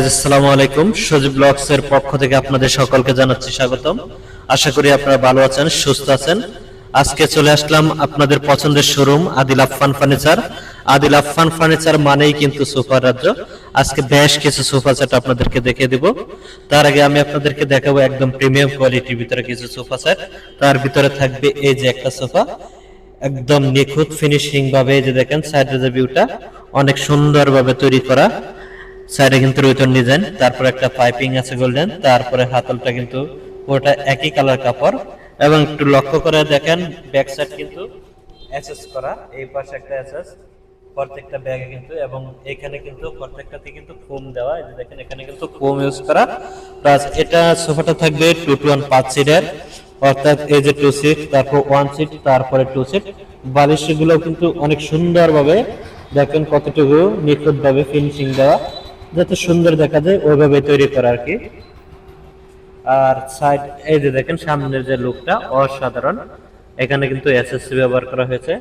Guys, আসসালামু আলাইকুম। সজীব blogs এর পক্ষ থেকে আপনাদের সকলকে জানাচ্ছি স্বাগতম। আশা করি আপনারা ভালো আছেন, সুস্থ আছেন। আজকে চলে আসলাম আপনাদের পছন্দের showroom Adil Affan furniture. Adil Affan furniture মানেই কিন্তু সোফার রাজ্য। আজকে বেশ কিছু সোফা সেট আপনাদেরকে দেখিয়ে দিব। তার আগে আমি আপনাদেরকে দেখাবো একদম প্রিমিয়াম কোয়ালিটির ভিতরে কিছু সোফা সেট। তার ভিতরে থাকবে এই যে একটা সোফা, একদম নিখুঁত ফিনিশিং ভাবে, এই যে দেখেন সাইডের যে ভিউটা অনেক সুন্দর ভাবে তৈরি করা। সাইডে কিন্তু রয়্যাল ডিজাইন, তারপর একটা পাইপিং আছে গোল্ডেন, তারপরে হাতলটা কিন্তু পুরোটা একই কালার কাপড়। এবং একটু লক্ষ্য করে দেখেন ব্যাক সাইড কিন্তু অ্যাসেস করা, এই পাশে একটা অ্যাসেস প্রত্যেকটা ব্যাগে কিন্তু, এবং এখানে কিন্তু প্রত্যেকটাতে কিন্তু ফোম দেওয়া, এই যে দেখেন এখানে কিন্তু ফোম ইউজ করা। প্লাস এটা সোফাটা থাকবে 2 to 1 5 সিটের, অর্থাৎ এই যে 2 সিট, তারপর 1 সিট, তারপরে 2 সিট। বালিশগুলো কিন্তু অনেক সুন্দরভাবে দেখেন কতটুকু নিখুঁত ভাবে ফিনিশিং দেওয়া, যাতে সুন্দর দেখা যায় ওইভাবে তৈরি করা আর কি। আর সাইড এই যে দেখেন সামনের যে লুকটা অসাধারণ, এখানে কিন্তু এসএসসি ব্যবহার করা হয়েছে।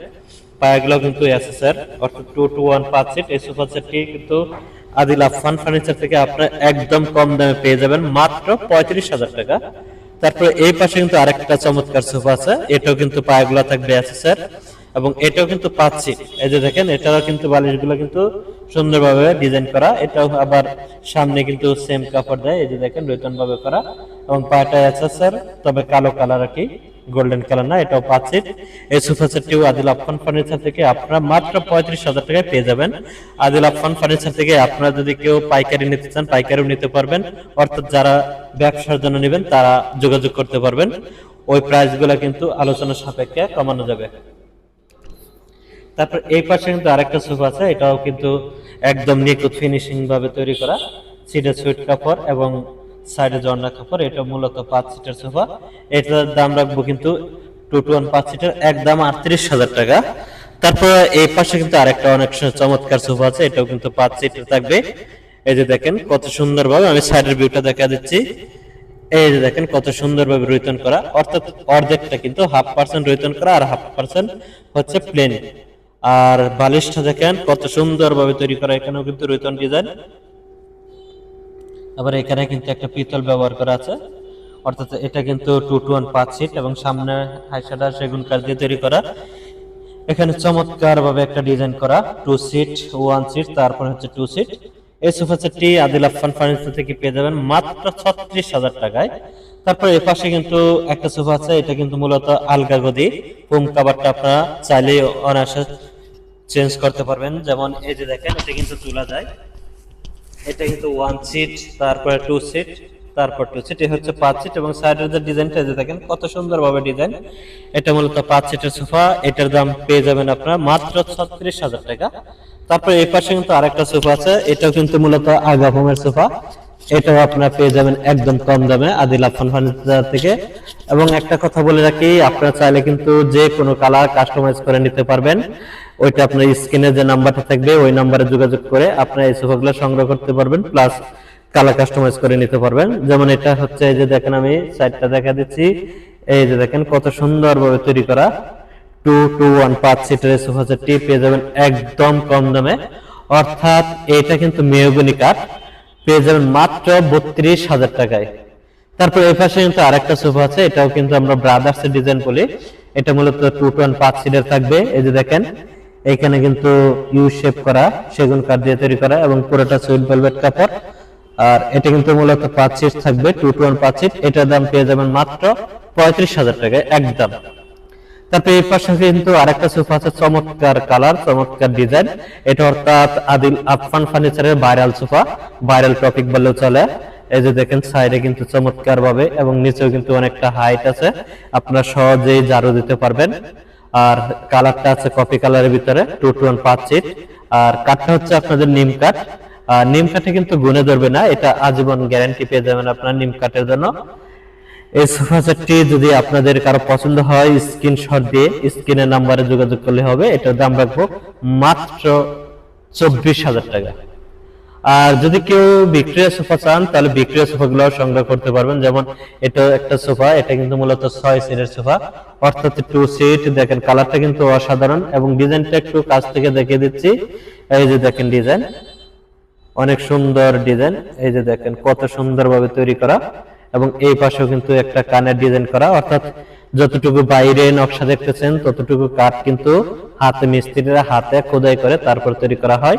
পায়াগুলো কিন্তু এসএসআর, অর্থাৎ 2 to 1 5 সিট। এই সোফা সেটটি কিন্তু আদিল আফফান ফার্নিচার থেকে আপনারা একদম কম দামে পেয়ে যাবেন, মাত্র 35,000 টাকা। তারপরে এই পাশে কিন্তু আরেকটা চমৎকার সোফা আছে, এটাও কিন্তু পায়াগুলো থাকবে এসএসআর, এবং এটাও কিন্তু 5 সিট। এই যে দেখেন এটাও কিন্তু বালিশগুলো কিন্তু সুন্দরভাবে ডিজাইন করা, এটাও আবার সামনে কিন্তু সেম কাপড় দেয়, এই যে দেখেন রয়্যাল ভাবে করা, এবং পাটা এসএসআর, তবে কালো কালার আর কি, গোল্ডেন কালার না। এটাও 5 সিট। এই সোফা সেটটিও আদিল আফফান ফার্নিচার থেকে আপনারা মাত্র 35,000 টাকায় পেয়ে যাবেন। আদিল আফফান ফার্নিচার থেকে আপনারা যদি কেউ পাইকারি নিতে চান পাইকারিও নিতে পারবেন, অর্থাৎ যারা ব্যবসার জন্য নেবেন তারা যোগাযোগ করতে পারবেন। ওই প্রাইসগুলো কিন্তু আলোচনা সাপেক্ষে কমানো যাবে। তারপর এই পাশে কিন্তু আরেকটা সোফা আছে, এটাও কিন্তু একদম নিখুঁত ফিনিশিং ভাবে তৈরি করা, সিটে সুইট কাপড় এবং সাইডে জর্না কাপড়। এটা মূলত 5 সিটের সোফা। এটার দাম রাখবো কিন্তু 2 to 1 5 সিটের একদম 38,000 টাকা। তারপর এই পাশে কিন্তু আরেকটা অনেক চমৎকার সোফা আছে, এটাও কিন্তু 5 সিটের থাকবে। এই যে দেখেন কত সুন্দর ভাবে, আমি সাইডের ভিউটা দেখা দিচ্ছি। এই যে দেখেন কত সুন্দর ভাবে রয়্যাল করা, অর্থাৎ অর্ধেকটা কিন্তু 1/2% রয়্যাল করা আর 1/2% হচ্ছে প্লেন। আর বালিশটা দেখেন কত সুন্দর ভাবে তৈরি করা, এখানেও কিন্তু রয়্যাল ডিজাইন, আবার এখানে কিন্তু একটা পিতল ব্যবহার করা আছে। অর্থাৎ এটা কিন্তু 2 to 1 5 সিট এবং সামনে হাইসাডা সেগুন কাঠ দিয়ে তৈরি করা। এখানে চমৎকার ভাবে একটা ডিজাইন করা 2 সিট 1 সিট, তারপর হচ্ছে 2 সিট। এই সোফা সেটটি আদিল আফফান ফার্নিচার থেকে পেয়ে যাবেন মাত্র 36,000 টাকায়। তারপর এই পাশে কিন্তু একটা সোফা আছে, এটা কিন্তু মূলত আলগা গদি, ফোম কভারটা আপনারা চাইলে অনায়াসে চেঞ্জ করতে পারবেন। যেমন এই যে দেখেন এটা কিন্তু তোলা যায়, এটা কিন্তু 1 সিট, তারপরে 2 সিট, তারপর 2 সিট, এই হচ্ছে 5 সিট। এবং সাইডের যে ডিজাইনটা যে দেখেন কত সুন্দরভাবে ডিজাইন, এটা মূলত 5 সিটের সোফা। এটার দাম পেয়ে যাবেন আপনারা মাত্র 36,000 টাকা। তারপর এই পাশে কিন্তু আরেকটা সোফা আছে, এটাও কিন্তু মূলত আগা ফোমের সোফা। এটাও আপনারা পেয়ে যাবেন একদম কম দামে আদিল আফফান ফার্নিচার থেকে। এবং একটা কথা বলে রাখি, আপনারা চাইলে কিন্তু যে কোনো কালার কাস্টমাইজ করে নিতে পারবেন। ওইটা আপনার স্ক্রিনে যে নাম্বারটা থাকবে ওই নাম্বারে যোগাযোগ করে আপনারা এই সোফাগুলো সংগ্রহ করতে পারবেন, প্লাস কালার কাস্টমাইজ করে নিতে পারবেন। যেমন এটা হচ্ছে, এই যে দেখেন আমি সাইডটা দেখা দিচ্ছি, এই যে দেখেন কত সুন্দরভাবে তৈরি করা 2 to 1 5 সিটের সোফা সেটটি পেয়ে যাবেন একদম কম দামে, অর্থাৎ এটা কিন্তু মেহগনি কাঠ, পেয়ে যাবেন মাত্র 32,000 টাকায়। তারপর এই পাশে কিন্তু আরেকটা সোফা আছে, এটাও কিন্তু আমরা ব্রাদার্স এর ডিজাইন বলি। এটা মূলত 2 to 1 5 সিটের থাকবে। এই যে দেখেন এখানে কিন্তু ইউ শেপ করা, সেগুন কাঠ দিয়ে তৈরি করা, এবং পুরোটা সুইট ভেলভেট কাপড়। আর এটা কিন্তু মূলত 5 সিট থাকবে, 2 to 1 5 সিট। এটার দাম পেয়ে যাবেন মাত্র 35,000 টাকায় একদম। তারপর এই পাশে কিন্তু আরেকটা সোফা আছে, চমৎকার কালার, চমৎকার ডিজাইন। এটা অর্থাৎ আদিল আফফান ফার্নিচারের ভাইরাল সোফা, ভাইরাল টপিক বললেও চলে। এই যে দেখেন সাইডে কিন্তু চমৎকার ভাবে এবং নিচেও কিন্তু অনেকটা হাইট আছে, আপনারা সহজেই ঝাড়ু দিতে পারবেন। আর কালারটা আছে কফি কালারের ভিতরে, 2 to 1 5 সিট। আর কাঠটা হচ্ছে আপনাদের নিম কাঠ। আর নিম কাঠে কিন্তু গুনে ধরবে না, এটা আজীবন গ্যারান্টি পেয়ে যাবেন আপনার নিম কাঠের জন্য। এই সোফা সেটটি যদি আপনাদের কারো পছন্দ হয় স্ক্রিনশট দিয়ে স্ক্রিনের নাম্বারে যোগাযোগ করলে হবে। এটার দাম রাখবো মাত্র 24,000 টাকা। আর যদি কেউ বিক্রিয়া সোফা চান তাহলে বিক্রিয়া সোফাগুলো সংগ্রহ করতে পারবেন। যেমন এটা একটা সোফা, এটা কিন্তু মূলত 6 সিটের সোফা, অর্থাৎ 2 সিট। দেখেন কালারটা কিন্তু অসাধারণ এবং ডিজাইনটা একটু কাছ থেকে দেখিয়ে দিচ্ছি। এই যে দেখেন ডিজাইন, অনেক সুন্দর ডিজাইন, এই যে দেখেন কত সুন্দরভাবে তৈরি করা। এবং এই পাশেও কিন্তু একটা কানের ডিজাইন করা, অর্থাৎ যতটুকু বাইরে নকশা দেখতেছেন ততটুকু কাঠ কিন্তু হাতে মিস্ত্রিরা হাতে খোদাই করে তারপর তৈরি করা হয়।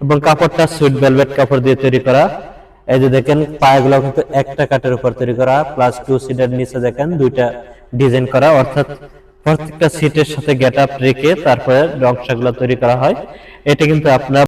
এবং কাপড়টা সুইট ভেলভেট কাপড় দিয়ে তৈরি করা। এই যে দেখেন পায়াগুলো কিন্তু একটা কাঠের উপর তৈরি করা, প্লাস 2 সিটের নিচে দেখেন দুইটা ডিজাইন করা, অর্থাৎ প্রত্যেকটা সিটের সাথে গেট আপ রেখে তারপরে নকশাগুলো তৈরি করা হয়। এটা কিন্তু আপনার